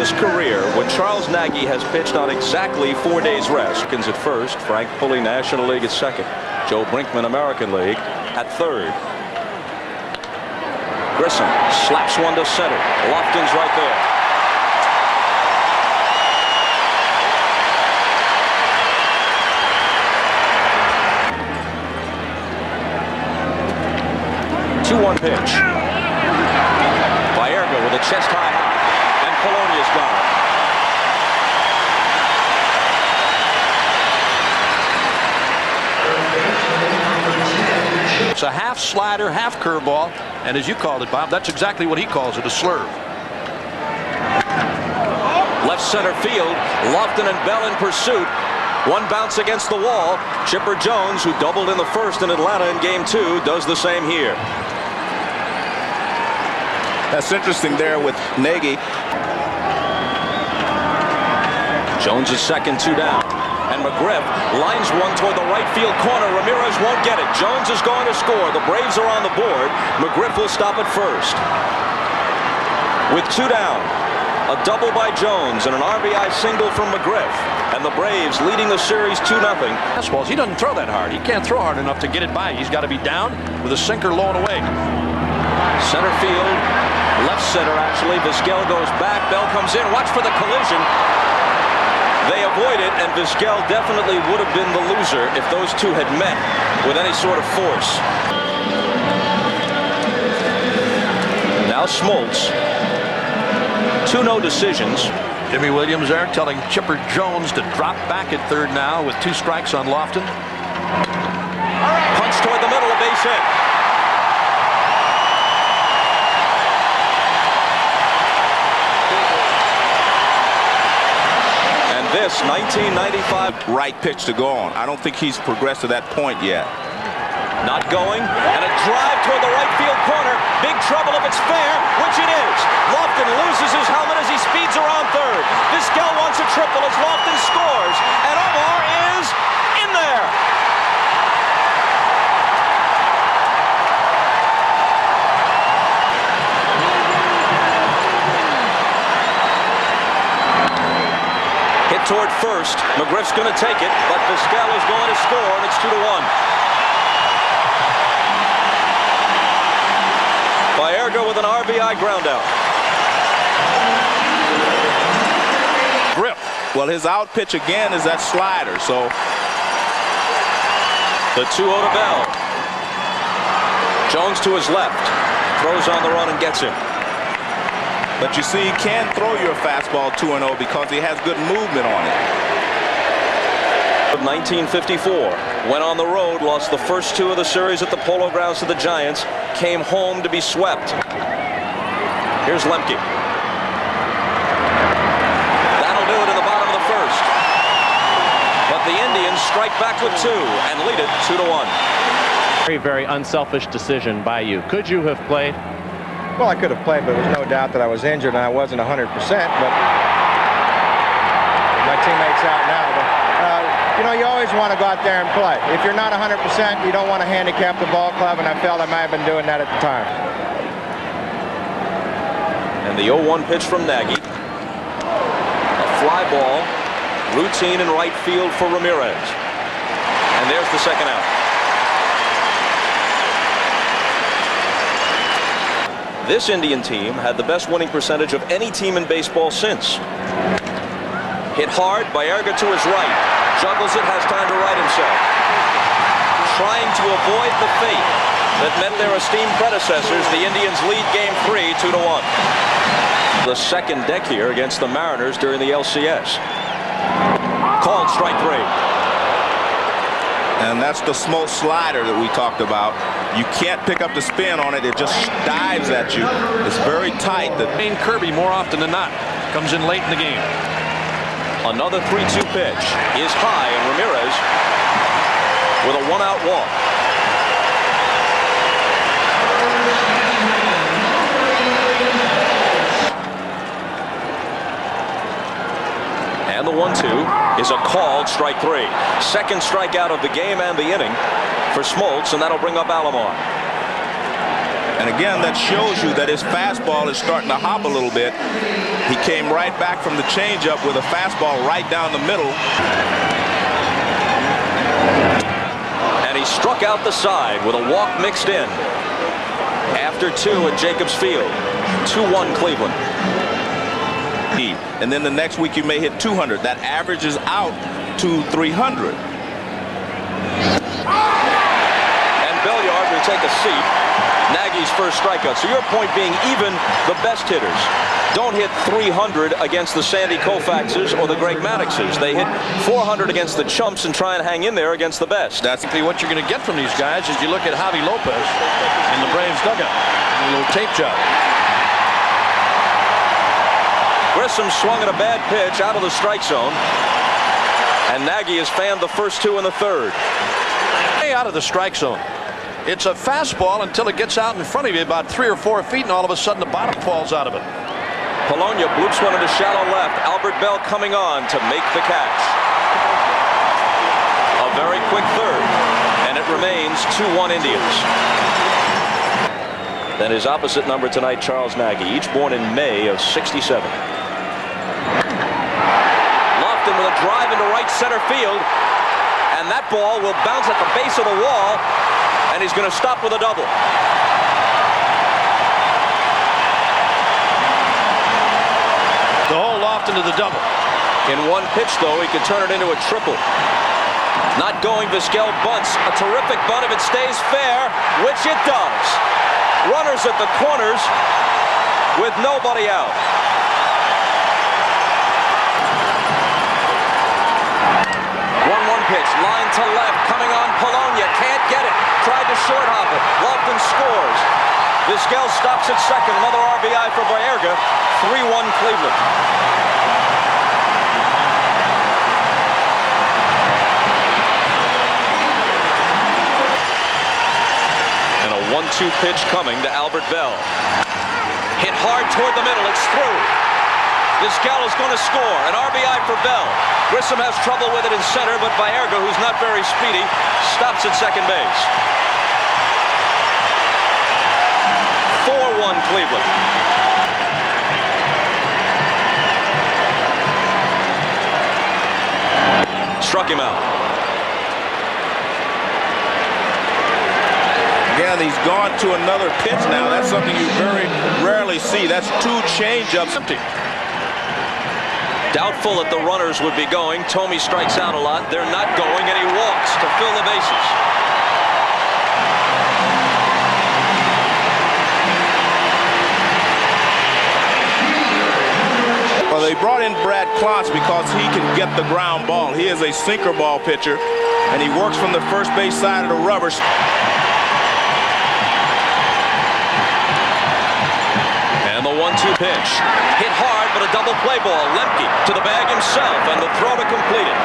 his career when Charles Nagy has pitched on exactly 4 days rest. At first, Frank Pulley, National League at second, Joe Brinkman, American League at third. Grissom slaps one to center. Lofton's right there. Two-one pitch. Baerga with a chest high hop, and Polonia's gone. It's a half slider, half curveball, and as you called it, Bob, that's exactly what he calls it, a slurve. Left center field, Lofton and Bell in pursuit. One bounce against the wall. Chipper Jones, who doubled in the first in Atlanta in Game 2, does the same here. That's interesting there with Nagy. Jones is second, 2 down. And McGriff lines one toward the right field corner. Ramirez won't get it. Jones is going to score. The Braves are on the board. McGriff will stop at first. With 2 down, a double by Jones and an RBI single from McGriff. And the Braves leading the series 2-0. Fastballs, he doesn't throw that hard. He can't throw hard enough to get it by. He's got to be down with a sinker low and away. Center field, left center actually. Vizquel goes back. Bell comes in. Watch for the collision. They avoid it, and Vizquel definitely would have been the loser if those two had met with any sort of force. Now Smoltz. 2 no decisions. Jimmy Williams there telling Chipper Jones to drop back at third now with 2 strikes on Lofton. Punch toward the middle, a base hit. This 1995 right pitch to go on. I don't think he's progressed to that point yet. Not going, and a drive toward the right field corner. Big trouble if it's fair, which it is. Lofton loses his helmet as he speeds around third. Vizquel wants a triple as Lofton scores, and Omar is in there. Hit toward first. McGriff's going to take it, but Vizquel is going to score, and it's 2-1. Baerga with an RBI groundout. Grip. Well, his out pitch again is that slider, so. The 2-0 to Bell. Jones to his left. Throws on the run and gets him. But you see, he can throw your fastball 2-0 because he has good movement on it. 1954, went on the road, lost the first 2 of the series at the Polo Grounds to the Giants, came home to be swept. Here's Lemke. That'll do it in the bottom of the first. But the Indians strike back with 2 and lead it 2-1. Very, very unselfish decision by you. Could you have played? Well, I could have played, but there's no doubt that I was injured and I wasn't 100%. But my teammate's out now. But you know, you always want to go out there and play. If you're not 100%, you don't want to handicap the ball club, and I felt I might have been doing that at the time. And the 0-1 pitch from Nagy. A fly ball, routine in right field for Ramirez. And there's the second out. This Indian team had the best winning percentage of any team in baseball since. Hit hard, Baerga to his right. Juggles it, has time to right himself. Trying to avoid the fate that met their esteemed predecessors, the Indians lead Game 3 2-1. The second deck here against the Mariners during the LCS. Called strike 3. And that's the Smoltz slider that we talked about. You can't pick up the spin on it. It just dives at you. It's very tight. Wayne Kirby, more often than not, comes in late in the game. Another 3-2 pitch is high, and Ramirez with a 1-out walk. And the 1-2 is a called strike 3. Second strikeout of the game and the inning for Smoltz, and that'll bring up Alomar. And again, that shows you that his fastball is starting to hop a little bit. He came right back from the changeup with a fastball right down the middle. And he struck out the side with a walk mixed in. After 2 at Jacobs Field. 2-1 Cleveland. And then the next week you may hit 200. That averages out to 300. And Belliard will take a seat. Nagy's first strikeout. So your point being even the best hitters don't hit 300 against the Sandy Koufaxes or the Greg Maddoxes. They hit 400 against the chumps and try and hang in there against the best. That's what you're going to get from these guys as you look at Javi Lopez in the Braves dugout. A little tape job. Grissom swung at a bad pitch out of the strike zone. And Nagy has fanned the first 2 in the 3rd. Out of the strike zone. It's a fastball until it gets out in front of you about 3 or 4 feet, and all of a sudden the bottom falls out of it. Polonia bloops one into shallow left. Albert Bell coming on to make the catch. A very quick 3rd, and it remains 2-1 Indians. Then his opposite number tonight, Charles Nagy, each born in May of '67. Lofton with a drive into right center field, and that ball will bounce at the base of the wall, and he's going to stop with a double. The whole Lofton to the double. In one pitch, though, he could turn it into a triple. Not going, Vizquel bunts. A terrific bunt if it stays fair, which it does. Runners at the corners with nobody out. Pitch, line to left, coming on Polonia, can't get it, tried to short hop it, Lofton scores. Vizquel stops at second, another RBI for Baerga, 3-1 Cleveland. And a 1-2 pitch coming to Albert Bell. Hit hard toward the middle, it's through. Vizquel is going to score, an RBI for Bell. Grissom has trouble with it in center, but Baerga, who's not very speedy, stops at second base. 4-1 Cleveland. Struck him out. Again, he's gone to another pitch now. That's something you very rarely see. That's 2 changeups. Empty. Doubtful that the runners would be going. Thome strikes out a lot. They're not going, and he walks to fill the bases. Well, they brought in Brad Klontz because he can get the ground ball. He is a sinker ball pitcher, and he works from the first base side of the rubber. And the 1-2 pitch. Hit hard, but a double play ball. Lemke to the bag himself, and the throw to complete it.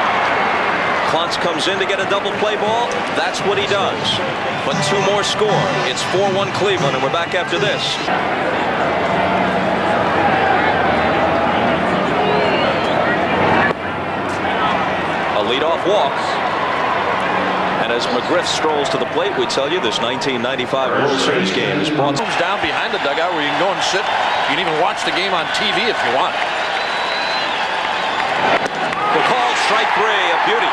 Klontz comes in to get a double play ball. That's what he does. But 2 more score. It's 4-1 Cleveland, and we're back after this. A leadoff walk. And as McGriff strolls to the plate, we tell you this 1995 World Series game is brought down behind the dugout where you can go and sit. You can even watch the game on TV if you want. The call, strike 3, a beauty.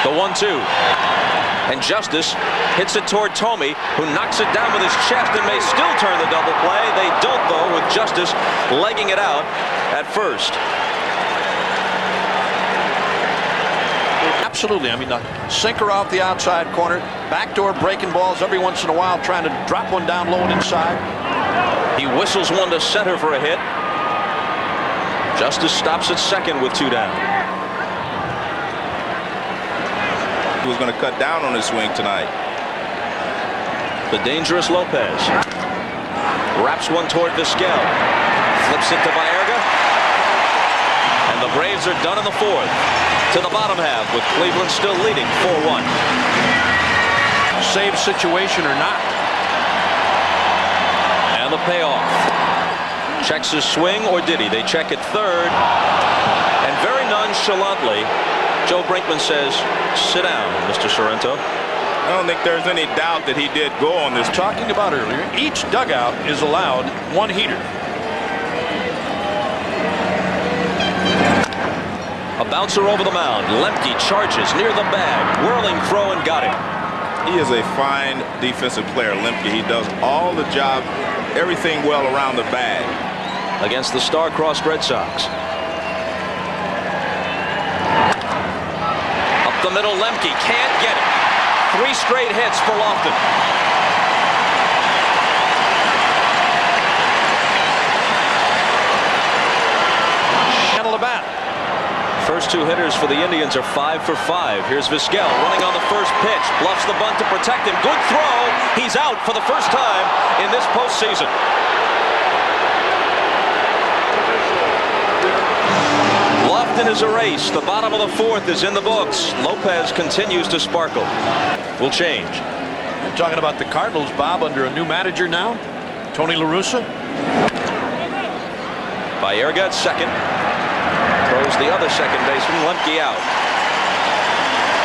The 1-2. And Justice hits it toward Thome, who knocks it down with his chest and may still turn the double play. They don't, though, with Justice legging it out at first. Absolutely. I mean, the sinker off the outside corner, backdoor breaking balls every once in a while, trying to drop one down low and inside. He whistles one to center for a hit. Justice stops at second with 2 down. He was going to cut down on his swing tonight. The dangerous Lopez. Wraps one toward Vizquel. Flips it to Baerga. And the Braves are done in the 4th. To the bottom half with Cleveland still leading 4-1. Save situation or not. And the payoff. Checks his swing, or did he? They check it third. And very nonchalantly, Joe Brinkman says, sit down, Mr. Sorrento. I don't think there's any doubt that he did go on this. Talking about earlier, each dugout is allowed one heater. A bouncer over the mound. Lemke charges near the bag. Whirling throw and got him. He is a fine defensive player, Lemke. He does all the job, everything well around the bag. Against the star-crossed Red Sox. Up the middle, Lemke can't get it. 3 straight hits for Lofton. Handle the bat. First 2 hitters for the Indians are 5 for 5. Here's Vizquel running on the first pitch. Bluffs the bunt to protect him. Good throw. He's out for the first time in this postseason. Lofton is erased. The bottom of the 4th is in the books. Lopez continues to sparkle. Will change. You're talking about the Cardinals, Bob, under a new manager now, Tony La Russa. Baerga at second. Throws the other second baseman, Lemke, out.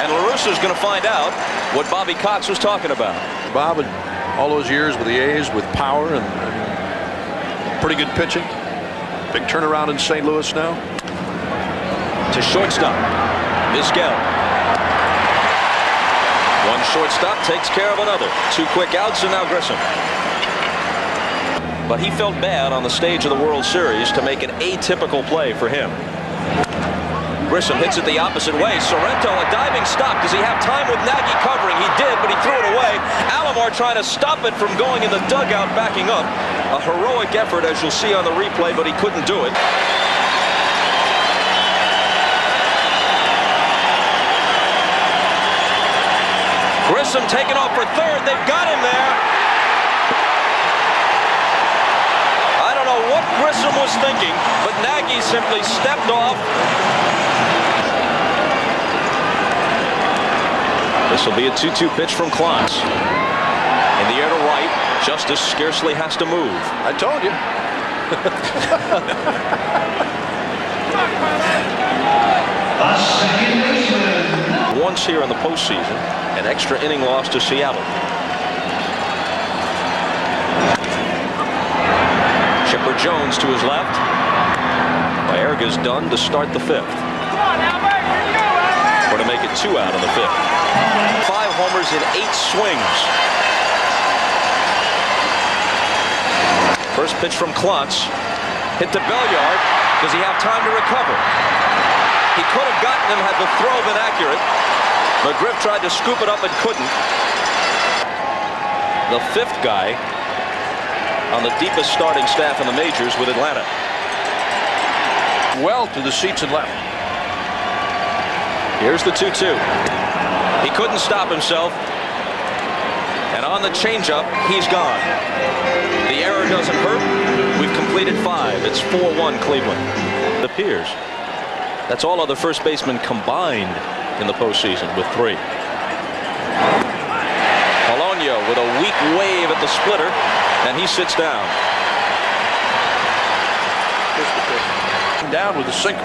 And La Russa's going to find out what Bobby Cox was talking about. Bob, in all those years with the A's, with power and pretty good pitching. Big turnaround in St. Louis now. To shortstop, Vizquel. One shortstop takes care of another. 2 quick outs, and now Grissom. But he felt bad on the stage of the World Series to make an atypical play for him. Grissom hits it the opposite way. Sorrento, a diving stop. Does he have time with Nagy covering? He did, but he threw it away. Alomar trying to stop it from going in the dugout, backing up. A heroic effort, as you'll see on the replay, but he couldn't do it. Grissom taken off for third. They've got him there. I don't know what Grissom was thinking, but Nagy simply stepped off. This will be a 2-2 pitch from Klotz. In the air to right. Justice scarcely has to move. I told you. Once here in the postseason, an extra inning loss to Seattle. Chipper Jones to his left. Baerga's done to start the 5th. Or to make it 2 out in the 5th. 5 homers in 8 swings. First pitch from Klotz. Hit to Belliard. Does he have time to recover? He could have gotten him had the throw been accurate. McGriff tried to scoop it up and couldn't. The 5th guy on the deepest starting staff in the majors with Atlanta. Well to the seats and left. Here's the 2-2. He couldn't stop himself. And on the changeup, he's gone. The error doesn't hurt. We've completed 5. It's 4-1 Cleveland. It appears. That's all other first basemen combined in the postseason with 3. Polonia with a weak wave at the splitter, and he sits down. Down with the sinker.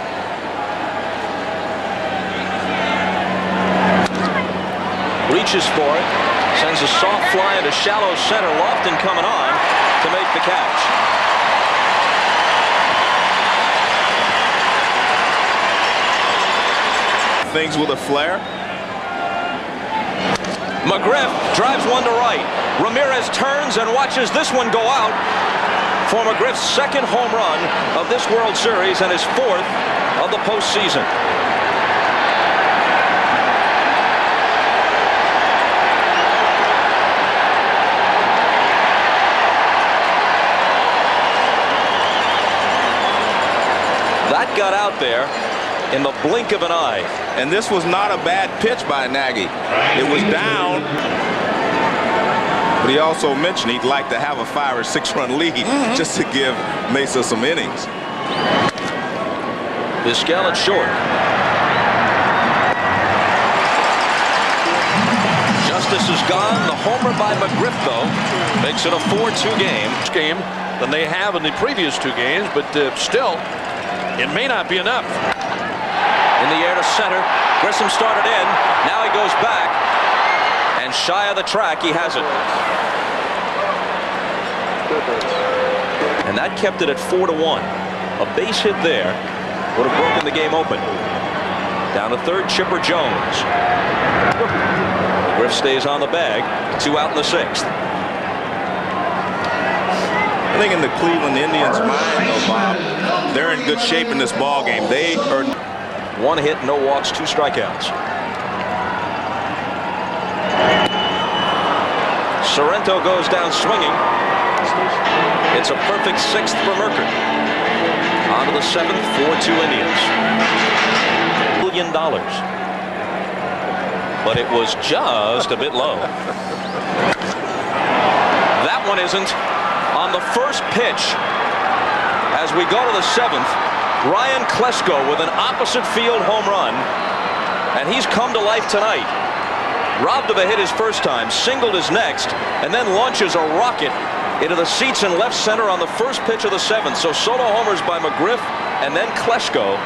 Reaches for it, sends a soft fly into shallow center. Lofton coming on to make the catch. Things with a flare. McGriff drives one to right. Ramirez turns and watches this one go out for McGriff's 2nd home run of this World Series and his 4th of the postseason. That got out there in the blink of an eye. And this was not a bad pitch by Nagy. It was down. But he also mentioned he'd like to have a 5 or 6 run lead just to give Mesa some innings. Vizquel at short. Justice is gone. The homer by McGriff, though, makes it a 4-2 game. than they have in the previous 2 games, but still, it may not be enough. In the air to center. Grissom started in. Now he goes back. And shy of the track, he has it. And that kept it at 4-1. A base hit there would have broken the game open. Down to third, Chipper Jones. Griff stays on the bag. 2 out in the 6th. I think in the Cleveland Indians' mind, though, Bob, they're in good shape in this ball game. They are 1 hit, no walks, 2 strikeouts. Sorrento goes down swinging. It's a perfect 6th for Merker. On to the 7th, 4-2 Indians. $1 billion. But it was just a bit low. That one isn't. On the first pitch, as we go to the 7th, Ryan Klesko with an opposite field home run, and he's come to life tonight. Robbed of a hit his first time, singled his next, and then launches a rocket into the seats in left center on the first pitch of the 7th. So solo homers by McGriff and then Klesko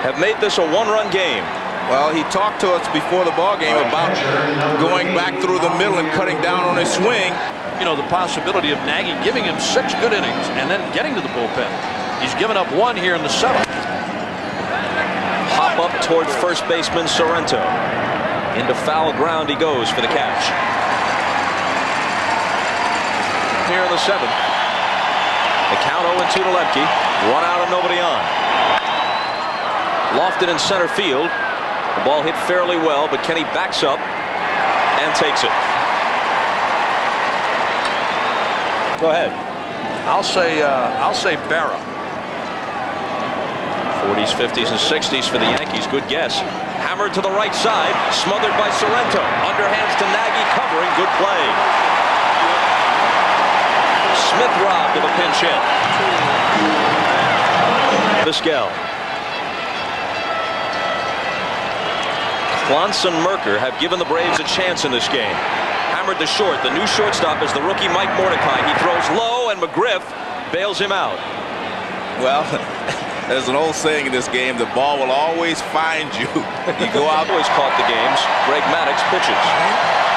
have made this a 1-run game. Well, he talked to us before the ball game about going back through the middle and cutting down on his swing. You know, the possibility of Nagy giving him 6 good innings and then getting to the bullpen. He's given up 1 here in the 7th. Hop up toward first baseman Sorrento. Into foul ground he goes for the catch. Here in the 7th. The count 0-2 to Lepke. 1 out and nobody on. Lofted in center field. The ball hit fairly well, but Kenny backs up and takes it. Go ahead. I'll say Berra. 40s, 50s, and 60s for the Yankees. Good guess. Hammered to the right side. Smothered by Sorrento. Underhands to Nagy. Covering. Good play. Smith robbed of a pinch hit. Vizquel. Clance and Merker have given the Braves a chance in this game. Hammered to short. The new shortstop is the rookie Mike Mordecai. He throws low, and McGriff bails him out. Well, there's an old saying in this game, the ball will always find you. You go out. Always caught the games. Greg Maddux pitches.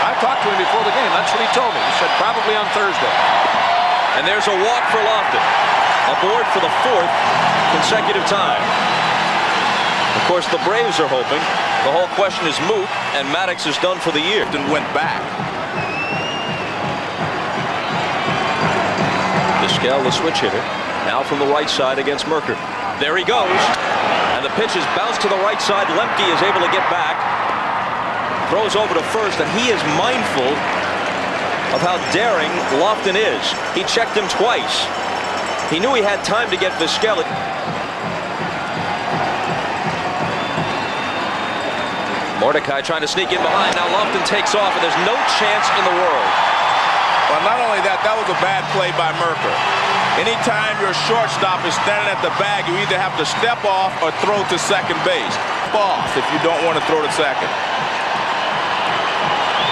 I talked to him before the game. That's what he told me. He said probably on Thursday. And there's a walk for Lofton. Aboard for the 4th consecutive time. Of course, the Braves are hoping. The whole question is moot, and Maddux is done for the year. And went back. Vizquel, the switch hitter, now from the right side against Merker. There he goes. And the pitch is bounced to the right side. Lemke is able to get back. Throws over to first, and he is mindful of how daring Lofton is. He checked him twice. He knew he had time to get Vizquel. Mordecai trying to sneak in behind. Now Lofton takes off, and there's no chance in the world. Well, not only that, that was a bad play by Merker. Anytime your shortstop is standing at the bag, you either have to step off or throw to second base. Off if you don't want to throw to second.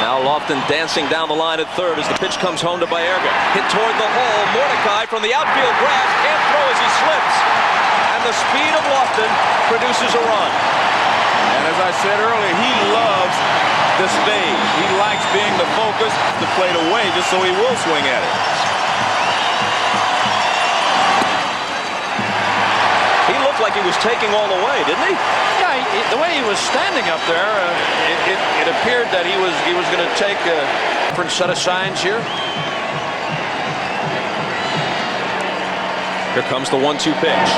Now Lofton dancing down the line at third as the pitch comes home to Baerga. Hit toward the hole. Mordecai from the outfield grass can't throw as he slips. And the speed of Lofton produces a run. And as I said earlier, he loves the stage. He likes being the focus, the plate away, just so he will swing at it. He looked like he was taking all the way, didn't he? Yeah, the way he was standing up there, it appeared that he was going to take a different set of signs here. Here comes the 1-2 pitch.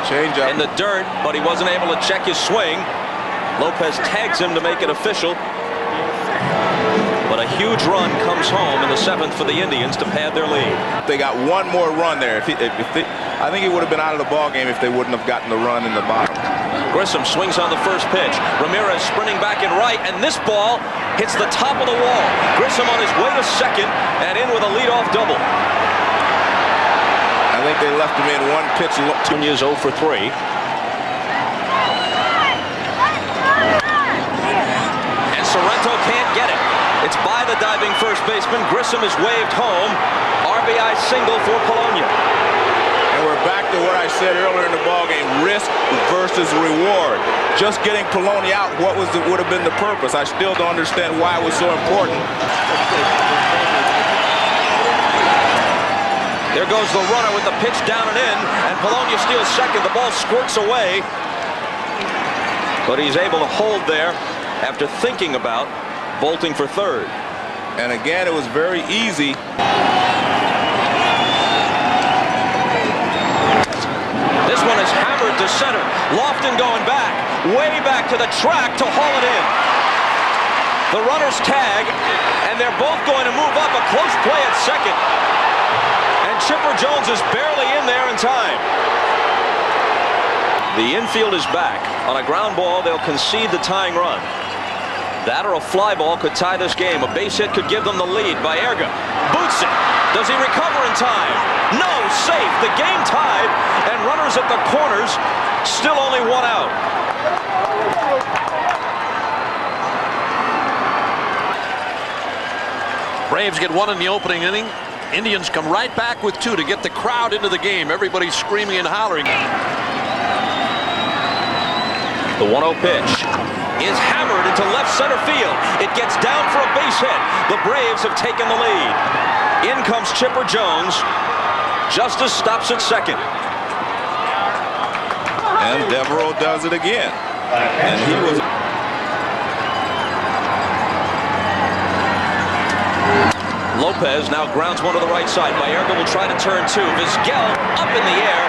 Change up. In the dirt, but he wasn't able to check his swing. Lopez tags him to make it official. But a huge run comes home in the 7th for the Indians to pad their lead. They got one more run there. I think he would have been out of the ball game if they wouldn't have gotten the run in the bottom. Grissom swings on the first pitch. Ramirez sprinting back in right, and this ball hits the top of the wall. Grissom on his way to second and in with a leadoff double. I think they left him in one pitch. Nunez 0 for 3. And Sorrento can't get it. It's by the diving first baseman. Grissom is waved home. RBI single for Polonia. And we're back to what I said earlier in the ballgame, risk versus reward. Just getting Polonia out, would have been the purpose? I still don't understand why it was so important. There goes the runner with the pitch down and in, and Polonia steals second. The ball squirts away, but he's able to hold there after thinking about bolting for third. And again, it was very easy. This one is hammered to center. Lofton going back, way back to the track to haul it in. The runners tag, and they're both going to move up. A close play at second. And Chipper Jones is barely in there in time. The infield is back. On a ground ball, they'll concede the tying run. That or a fly ball could tie this game. A base hit could give them the lead. Baerga boots it. Does he recover in time? No, safe. The game tied, and runners at the corners, still only one out. Braves get one in the opening inning. Indians come right back with two to get the crowd into the game. Everybody's screaming and hollering. The 1-0 pitch is hammered into left center field. It gets down for a base hit. The Braves have taken the lead. In comes Chipper Jones. Justice stops at second. And Devereaux does it again. And he was... Lopez now grounds one to the right side. Baerga will try to turn two. Vizquel up in the air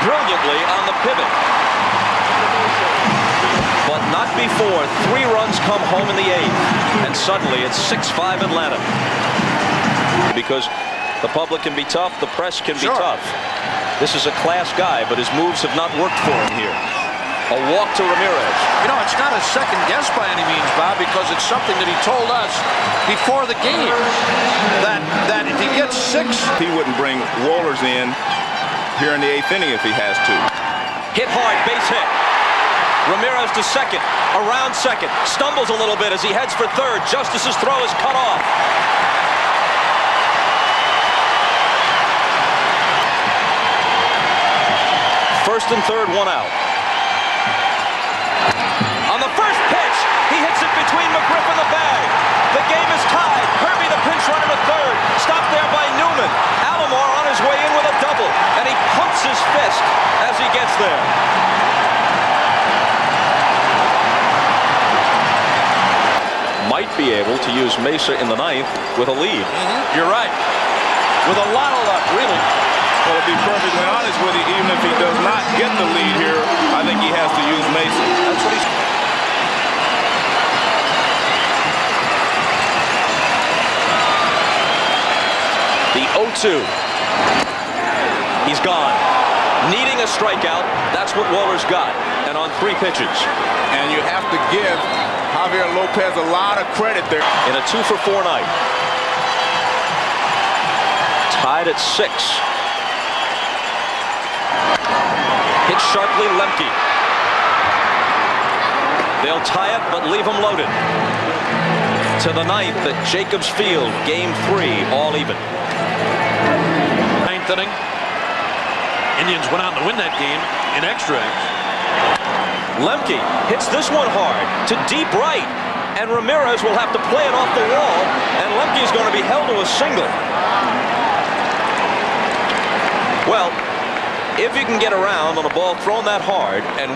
brilliantly on the pivot. But not before 3 runs come home in the 8th. And suddenly it's 6-5 Atlanta. Because the public can be tough, the press can be tough. This is a class guy, but his moves have not worked for him here. A walk to Ramirez. You know, it's not a second guess by any means, Bob, because it's something that he told us before the game. That if he gets 6... He wouldn't bring rollers in here in the 8th inning if he has to. Hit hard, base hit. Ramirez to second, around second, stumbles a little bit as he heads for third. Justice's throw is cut off. First and third, one out. On the first pitch, he hits it between McGriff and the bag. The game is tied. Kirby, the pinch runner, to third. Stopped there by Newman. Alomar on his way in with a double, and he pumps his fist as he gets there. Might be able to use Mesa in the 9th with a lead. You're right. With a lot of luck, really. Well, to be perfectly honest with you, even if he does not get the lead here, I think he has to use Mesa. That's what he's... The 0-2. He's gone. Needing a strikeout. That's what Waller's got. And on 3 pitches. And you have to give Javier Lopez a lot of credit there. In a 2-for-4 night. Tied at 6. Hit sharply, Lemke. They'll tie it, but leave him loaded. To the 9th at Jacobs Field, game 3, all even. 9th inning. Indians went out to win that game in extra innings. Lemke hits this one hard to deep right, and Ramirez will have to play it off the wall, and Lemke's going to be held to a single. Well, if you can get around on a ball thrown that hard, and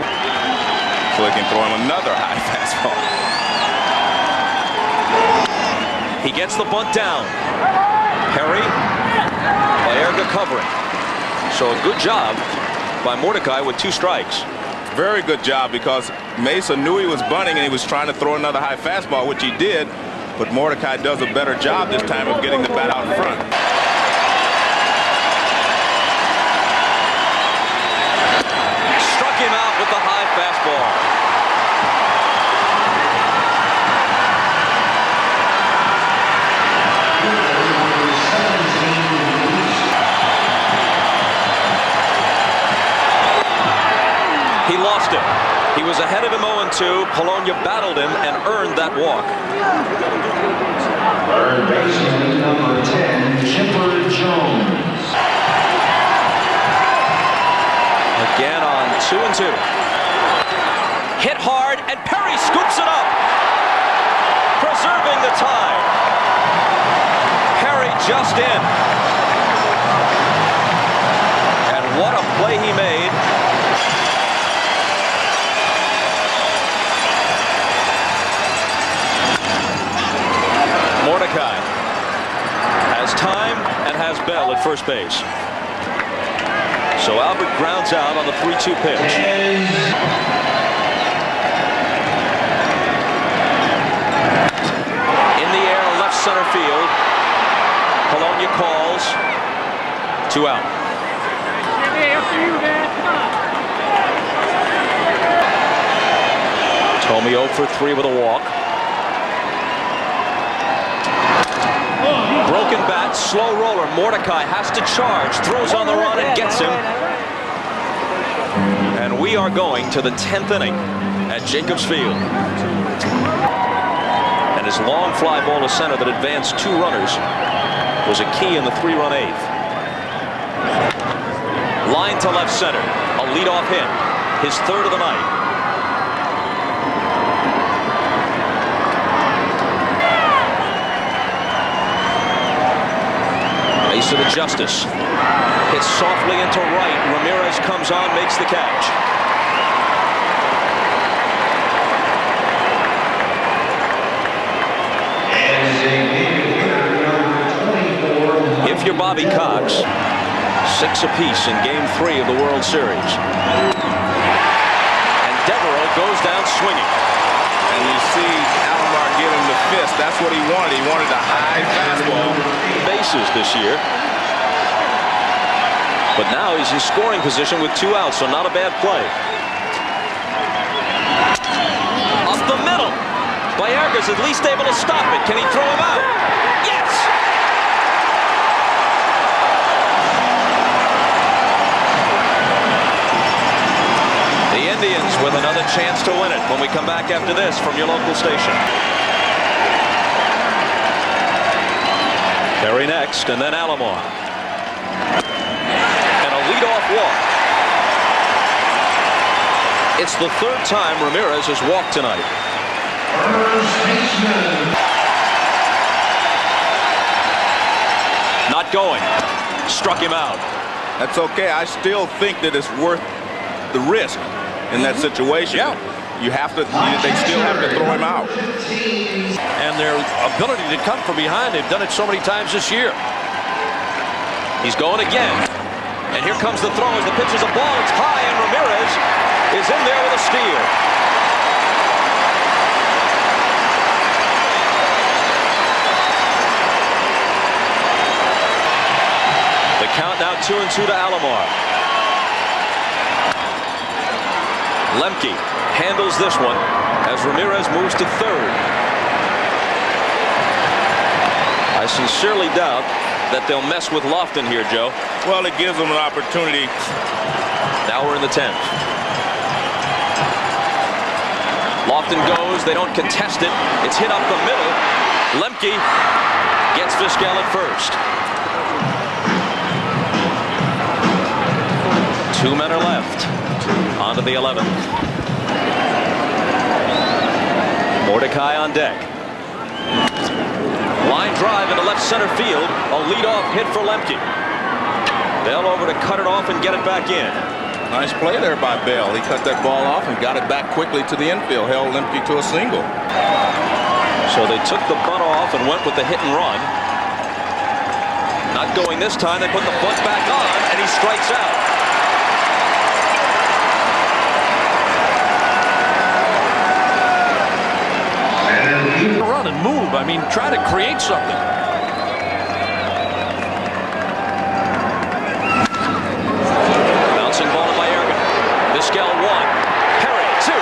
so he can throw him another high fastball. He gets the bunt down. Perry, Baerga covering. So a good job by Mordecai with 2 strikes. Very good job, because Mesa knew he was bunting and he was trying to throw another high fastball, which he did, but Mordecai does a better job this time of getting the bat out in front. Struck him out with the high fastball. He lost it. He was was ahead of him 0-2. Polonia battled him and earned that walk. Third baseman number 10, Chipper Jones. Again on 2-2. Hit hard, and Perry scoops it up, preserving the tie. Perry just in. And what a play he made. Mordecai has time and has Bell at first base. So Albert grounds out on the 3-2 pitch. In the air, left center field. Polonia calls. 2 out. Tomey 0 for 3 with a walk. Broken bat, slow roller. Mordecai has to charge, throws on the run and gets him. And we are going to the 10th inning at Jacobs Field. And his long fly ball to center that advanced 2 runners was a key in the 3-run 8th. Line to left center, a leadoff hit, his 3rd of the night. Base of the Justice. Hits softly into right. Ramirez comes on, makes the catch. If you're Bobby Cox, 6 apiece in Game 3 of the World Series. And Devereaux goes down swinging. And you see Alomar give him the fist. That's what he wanted. He wanted a high fastball. Bases this year. But now he's in scoring position with 2 outs, so not a bad play. Up the middle. Baerga's at least able to stop it. Can he throw him out? Yes! The Indians with another chance to win it when we come back after this from your local station. Perry next, and then Alomar. And a leadoff walk. It's the 3rd time Ramirez has walked tonight. Not going. Struck him out. That's okay. I still think that it's worth the risk in that situation. Yeah. You have to, they still have to throw him out. And their ability to come from behind, they've done it so many times this year. He's going again. And here comes the throw as the pitch is a ball. It's high, and Ramirez is in there with a steal. The count now 2-2 to Alomar. Lemke handles this one as Ramirez moves to 3rd. I sincerely doubt that they'll mess with Lofton here, Joe. Well, it gives them an opportunity. Now we're in the 10th. Lofton goes. They don't contest it. It's hit up the middle. Lemke gets Vizquel at first. 2 men are left. On to the 11th. Mordecai on deck. Line drive into left center field. A leadoff hit for Lemke. Bell over to cut it off and get it back in. Nice play there by Bell. He cut that ball off and got it back quickly to the infield. Held Lemke to a single. So they took the bunt off and went with the hit and run. Not going this time. They put the bunt back on, and he strikes out. Run and move. I mean, try to create something. Bouncing ball to Baerga. Vizquel 1. Perry 2.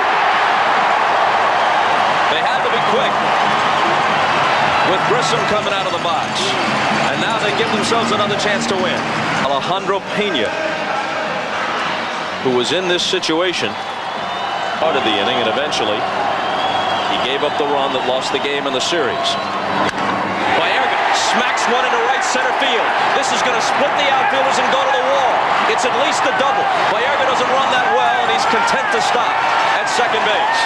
They had to be quick with Grissom coming out of the box. And now they give themselves another chance to win. Alejandro Pena, who was in this situation Started the inning, and eventually he gave up the run that lost the game in the series. Baerga smacks one into right center field. This is going to split the outfielders and go to the wall. It's at least a double. Baerga doesn't run that well, and he's content to stop at second base.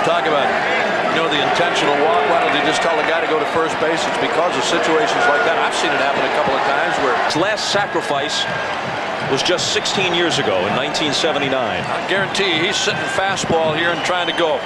Talk about, the intentional walk. Why don't they just tell the guy to go to first base? It's because of situations like that. I've seen it happen a couple of times where his last sacrifice was just 16 years ago in 1979. I guarantee you he's sitting fastball here and trying to go.